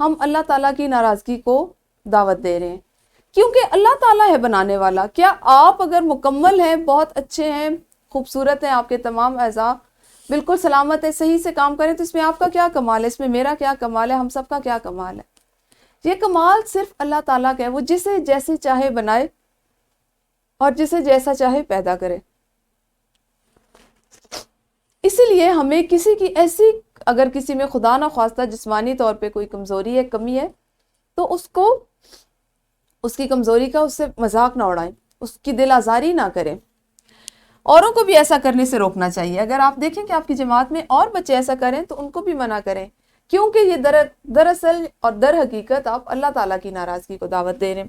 ہم اللہ تعالیٰ کی ناراضگی کو دعوت دے رہے ہیں، کیونکہ اللہ تعالیٰ ہے بنانے والا۔ کیا آپ اگر مکمل ہیں، بہت اچھے ہیں، خوبصورت ہیں، آپ کے تمام اعضاء بالکل سلامت ہے، صحیح سے کام کریں، تو اس میں آپ کا کیا کمال ہے؟ اس میں میرا کیا کمال ہے؟ ہم سب کا کیا کمال ہے؟ یہ کمال صرف اللہ تعالیٰ کا ہے، وہ جسے جیسے چاہے بنائے اور جسے جیسا چاہے پیدا کرے۔ اسی لیے ہمیں کسی کی ایسی، اگر کسی میں خدا نہ خواستہ جسمانی طور پہ کوئی کمزوری ہے، کمی ہے، تو اس کو، اس کی کمزوری کا اس سے مذاق نہ اڑائیں، اس کی دل آزاری نہ کریں۔ اوروں کو بھی ایسا کرنے سے روکنا چاہیے۔ اگر آپ دیکھیں کہ آپ کی جماعت میں اور بچے ایسا کریں تو ان کو بھی منع کریں، کیونکہ یہ دراصل اور در حقیقت آپ اللہ تعالیٰ کی ناراضگی کو دعوت دے رہے ہیں۔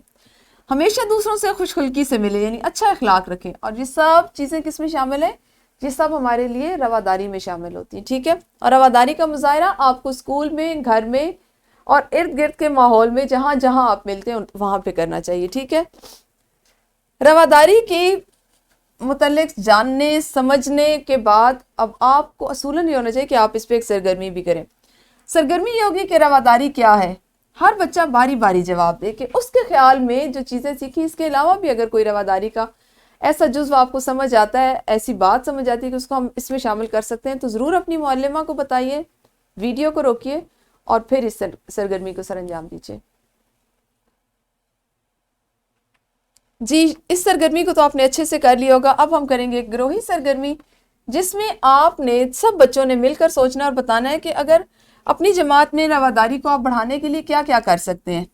ہمیشہ دوسروں سے خوش خلقی سے ملے، یعنی اچھا اخلاق رکھیں، اور یہ سب چیزیں کس میں شامل ہیں؟ یہ سب ہمارے لیے رواداری میں شامل ہوتی ہیں، ٹھیک ہے؟ اور رواداری کا مظاہرہ آپ کو اسکول میں، گھر میں اور ارد گرد کے ماحول میں جہاں جہاں آپ ملتے ہیں وہاں پہ کرنا چاہیے، ٹھیک ہے؟ رواداری کے متعلق جاننے سمجھنے کے بعد اب آپ کو اصولاً یہ ہونا چاہیے کہ آپ اس پہ ایک سرگرمی بھی کریں۔ سرگرمی یہ ہوگی کہ رواداری کیا ہے، ہر بچہ باری باری جواب دے کہ اس کے خیال میں جو چیزیں سیکھی، اس کے علاوہ بھی اگر کوئی رواداری کا ایسا جزو آپ کو سمجھ آتا ہے، ایسی بات سمجھ آتی ہے کہ اس کو ہم اس میں شامل کر سکتے ہیں، تو ضرور اپنی معلمہ کو بتائیے، ویڈیو کو روکیے اور پھر اس سرگرمی کو سر انجام دیجیے۔ جی، اس سرگرمی کو تو آپ نے اچھے سے کر لیا ہوگا۔ اب ہم کریں گے ایک گروہی سرگرمی، جس میں آپ نے سب بچوں نے مل کر سوچنا اور بتانا ہے کہ اگر اپنی جماعت میں رواداری کو آپ بڑھانے کے لیے کیا کیا کر سکتے ہیں۔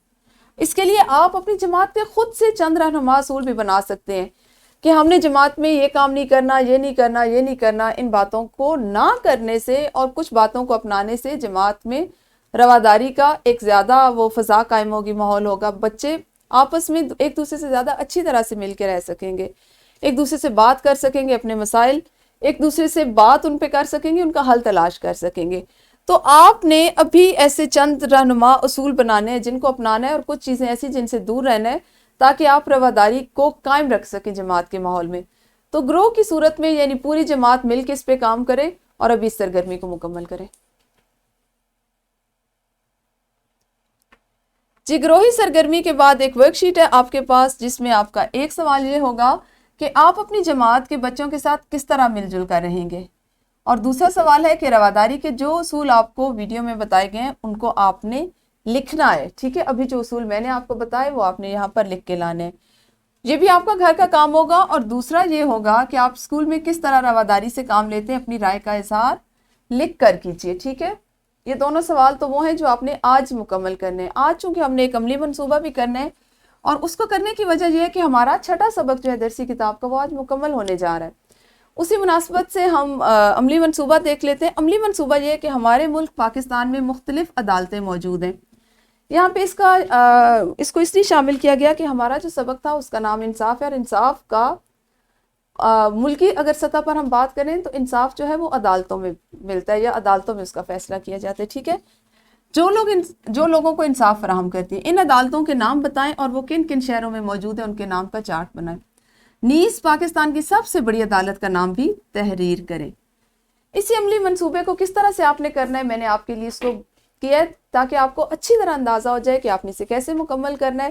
اس کے لیے آپ اپنی جماعت کے خود سے چند رہنما اصول بھی بنا سکتے ہیں کہ ہم نے جماعت میں یہ کام نہیں کرنا، یہ نہیں کرنا، یہ نہیں کرنا۔ ان باتوں کو نہ کرنے سے اور کچھ باتوں کو اپنانے سے جماعت میں رواداری کا ایک زیادہ وہ فضا قائم ہوگی، ماحول ہوگا، بچے آپس میں ایک دوسرے سے زیادہ اچھی طرح سے مل کے رہ سکیں گے، ایک دوسرے سے بات کر سکیں گے، اپنے مسائل ایک دوسرے سے بات ان پہ کر سکیں گے، ان کا حل تلاش کر سکیں گے۔ تو آپ نے ابھی ایسے چند رہنما اصول بنانے ہیں جن کو اپنانا ہے، اور کچھ چیزیں ایسی جن سے دور رہنا ہے، تاکہ آپ رواداری کو قائم رکھ سکیں جماعت کے ماحول میں۔ تو گروہ کی صورت میں یعنی پوری جماعت مل کے اس پہ کام کرے اور ابھی اس سرگرمی کو مکمل کرے۔ جی، گروہی سرگرمی کے بعد ایک ورک شیٹ ہے آپ کے پاس، جس میں آپ کا ایک سوال یہ ہوگا کہ آپ اپنی جماعت کے بچوں کے ساتھ کس طرح مل جل کر رہیں گے، اور دوسرا سوال ہے کہ رواداری کے جو اصول آپ کو ویڈیو میں بتائے گئے ہیں ان کو آپ نے لکھنا ہے، ٹھیک ہے؟ ابھی جو اصول میں نے آپ کو بتائے وہ آپ نے یہاں پر لکھ کے لانے ہیں۔ یہ بھی آپ کا گھر کا کام ہوگا، اور دوسرا یہ ہوگا کہ آپ اسکول میں کس طرح رواداری سے کام لیتے ہیں، اپنی رائے کا اظہار لکھ کر کیجئے، ٹھیک ہے؟ یہ دونوں سوال تو وہ ہیں جو آپ نے آج مکمل کرنے ہیں۔ آج چونکہ ہم نے ایک عملی منصوبہ بھی کرنا ہے، اور اس کو کرنے کی وجہ یہ ہے کہ ہمارا چھٹا سبق جو ہے درسی کتاب کا وہ آج مکمل ہونے جا رہا ہے۔ اسی مناسبت سے ہم عملی منصوبہ دیکھ لیتے ہیں۔ عملی منصوبہ یہ ہے کہ ہمارے ملک پاکستان میں مختلف عدالتیں موجود ہیں۔ یہاں پہ اس کو اس لیے شامل کیا گیا کہ ہمارا جو سبق تھا اس کا نام انصاف ہے، اور انصاف کا ملکی اگر سطح پر ہم بات کریں تو انصاف جو ہے وہ عدالتوں میں ملتا ہے، یا عدالتوں میں اس کا فیصلہ کیا جاتا ہے، ٹھیک ہے؟ جو لوگوں کو انصاف فراہم کرتی ہیں، ان عدالتوں کے نام بتائیں اور وہ کن کن شہروں میں موجود ہیں، ان کے نام کا چارٹ بنائیں۔ نیز پاکستان کی سب سے بڑی عدالت کا نام بھی تحریر کریں۔ اسی عملی منصوبے کو کس طرح سے آپ نے کرنا ہے، میں نے آپ کے لیے اس کو کیا ہے تاکہ آپ کو اچھی طرح اندازہ ہو جائے کہ آپ نے اسے کیسے مکمل کرنا ہے۔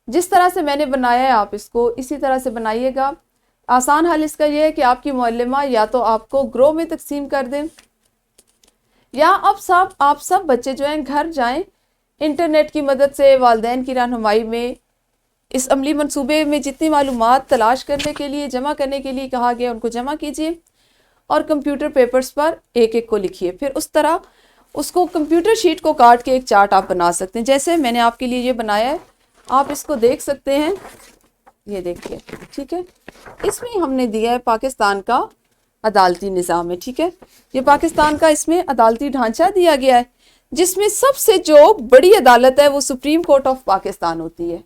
جس طرح سے میں نے بنایا ہے آپ اس کو اسی طرح سے بنائیے گا۔ آسان حل اس کا یہ ہے کہ آپ کی معلمہ یا تو آپ کو گروہ میں تقسیم کر دیں، یا آپ سب بچے جو ہیں گھر جائیں، انٹرنیٹ کی مدد سے والدین کی رہنمائی میں اس عملی منصوبے میں جتنی معلومات تلاش کرنے کے لیے، جمع کرنے کے لیے کہا گیا ان کو جمع کیجیے، اور کمپیوٹر پیپرز پر ایک ایک کو لکھیے۔ پھر اس طرح اس کو کمپیوٹر شیٹ کو کاٹ کے ایک چارٹ آپ بنا سکتے ہیں، جیسے میں نے آپ کے لیے یہ بنایا ہے، آپ اس کو دیکھ سکتے ہیں، یہ دیکھیے، ٹھیک ہے؟ اس میں ہم نے دیا ہے پاکستان کا عدالتی نظام ہے، ٹھیک ہے؟ یہ پاکستان کا اس میں عدالتی ڈھانچہ دیا گیا ہے، جس میں سب سے جو بڑی عدالت ہے وہ سپریم کورٹ آف پاکستان ہوتی ہے۔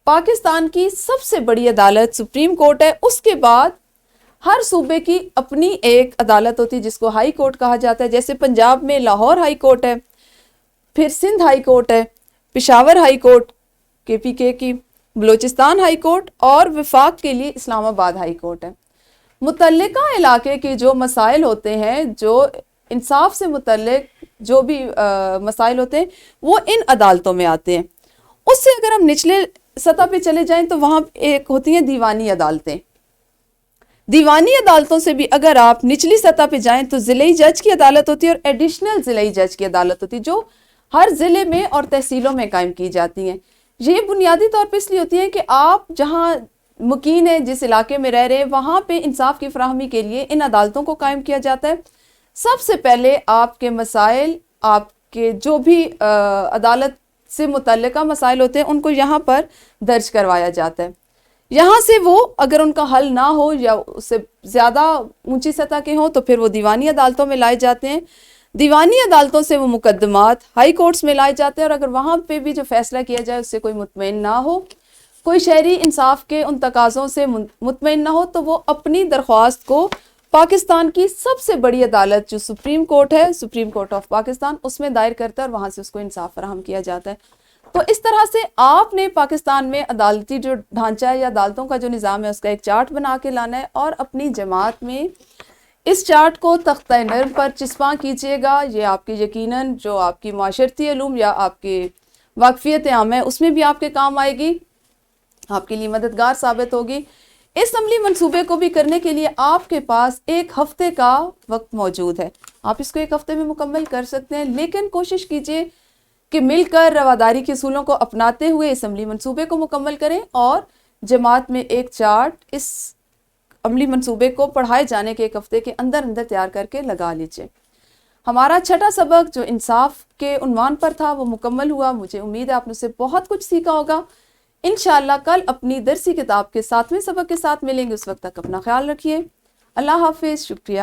پاکستان کی سب سے بڑی عدالت سپریم کورٹ ہے۔ اس کے بعد ہر صوبے کی اپنی ایک عدالت ہوتی ہے جس کو ہائی کورٹ کہا جاتا ہے، جیسے پنجاب میں لاہور ہائی کورٹ ہے، پھر سندھ ہائی کورٹ ہے، پشاور ہائی کورٹ KPK کی، بلوچستان ہائی کورٹ، اور وفاق کے لیے اسلام آباد ہائی کورٹ ہے۔ متعلقہ علاقے کے جو مسائل ہوتے ہیں جو انصاف سے متعلق جو بھی مسائل ہوتے ہیں وہ ان عدالتوں میں آتے ہیں. اس سے اگر ہم نچلے سطح پہ چلے جائیں تو وہاں ایک ہوتی ہیں دیوانی عدالتیں. دیوانی عدالتوں سے بھی اگر آپ نچلی سطح پہ جائیں تو ضلعی جج کی عدالت ہوتی ہے اور ایڈیشنل ضلعی جج کی عدالت ہوتی ہے جو ہر ضلع میں اور تحصیلوں میں قائم کی جاتی ہیں. یہ بنیادی طور پہ اس لیے ہوتی ہیں کہ آپ جہاں مقیم ہیں، جس علاقے میں رہ رہے ہیں، وہاں پہ انصاف کی فراہمی کے لیے ان عدالتوں کو قائم کیا جاتا ہے. سب سے پہلے آپ کے مسائل، آپ کے جو بھی عدالت سے متعلقہ مسائل ہوتے ہیں ان کو یہاں پر درج کروایا جاتا ہے. یہاں سے وہ اگر ان کا حل نہ ہو یا اس سے زیادہ اونچی سطح کے ہوں تو پھر وہ دیوانی عدالتوں میں لائے جاتے ہیں. دیوانی عدالتوں سے وہ مقدمات ہائی کورٹس میں لائے جاتے ہیں، اور اگر وہاں پہ بھی جو فیصلہ کیا جائے اس سے کوئی مطمئن نہ ہو، کوئی شہری انصاف کے ان تقاضوں سے مطمئن نہ ہو، تو وہ اپنی درخواست کو پاکستان کی سب سے بڑی عدالت جو سپریم کورٹ ہے، سپریم کورٹ آف پاکستان، اس میں دائر کرتا ہے اور وہاں سے اس کو انصاف فراہم کیا جاتا ہے. تو اس طرح سے آپ نے پاکستان میں عدالتی جو ڈھانچہ ہے یا عدالتوں کا جو نظام ہے اس کا ایک چارٹ بنا کے لانا ہے، اور اپنی جماعت میں اس چارٹ کو تختہ نرم پر چسپاں کیجیے گا. یہ آپ کی یقیناً جو آپ کی معاشرتی علوم یا آپ کی واقفیت عام ہے اس میں بھی آپ کے کام آئے گی، آپ کے لیے مددگار ثابت ہوگی. اس عملی منصوبے کو بھی کرنے کے لیے آپ کے پاس ایک ہفتے کا وقت موجود ہے. آپ اس کو ایک ہفتے میں مکمل کر سکتے ہیں، لیکن کوشش کیجیے کہ مل کر رواداری کے اصولوں کو اپناتے ہوئے اس عملی منصوبے کو مکمل کریں، اور جماعت میں ایک چارٹ اس عملی منصوبے کو پڑھائے جانے کے ایک ہفتے کے اندر تیار کر کے لگا لیجیے. ہمارا چھٹا سبق جو انصاف کے عنوان پر تھا وہ مکمل ہوا. مجھے امید ہے آپ نے سے بہت کچھ سیکھا ہوگا. انشاءاللہ کل اپنی درسی کتاب کے 7ویں سبق کے ساتھ ملیں گے. اس وقت تک اپنا خیال رکھیے. اللہ حافظ. شکریہ.